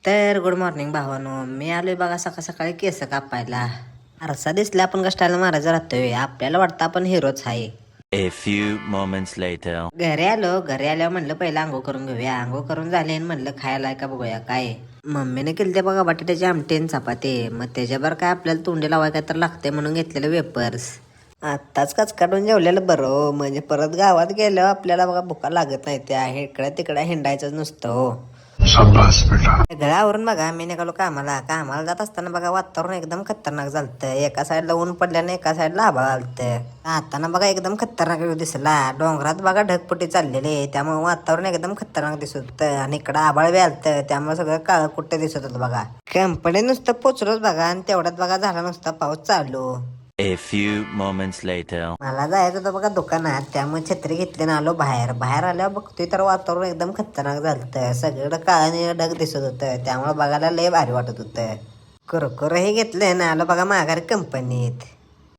तर good morning भावानो, मी आलोय बघा सकाळ सकाळी केस कापायला. आरसा दिसला आपण कष्टाला मारायचा राहतोय, आपल्याला वाटतं आपण हिरोच आहे. A few moments later. घरी आल्यावर म्हणलं पहिलं आंघोळ करून घेऊया. आंघोळ करून झाले आणि म्हणलं खायला का बघूया काय. मम्मीने केली ते बघा बटाट्याची आमटी आणि चपाती. मग त्याच्यावर काय आपल्याला तोंडी लावाय काय तर लागते म्हणून घेतलेलं वेपर्स. आत्ताच कच काढून जेवलेलं बरं हो. म्हणजे परत गावात गेल्यावर आपल्याला बघा भुका लागत नाही. त्या इकडे तिकडे हिंडायचं नुसतं हो. घरावरून बघा मी निघालो कामाला जात असताना बघा वातावरण एकदम खतरनाक झालतं. एका साईडला ऊन पडल्याने एका साईडला आभाळ आलतं. आता बघा एकदम खतरनाक व्ह्यू दिसला. डोंगरात बघा ढगपुटी चाललेले, त्यामुळे वातावरण एकदम खतरनाक दिसत होतं. आणि इकडं आभाळ बी आलतं, त्यामुळे सगळं काळं कुठं दिसत होतं बघा. कंपनी नुसतं पोचलोच बघा आणि तेवढ्यात बघा झाला नुसता पाऊस चालू. A few moments later. मला जायचं होतं बघा दुकानात, त्यामुळे छत्री घेतली ना आलो बाहेर आल्यावर बघतोय तर वातावरण एकदम खतरनाक झालं. सगळीकडे काळं ढग दिसत होतं, त्यामुळे बघायला लय भारी वाटत होतं. कुरकुर हे घेतलंय ना आलो बघा माघारी कंपनीत.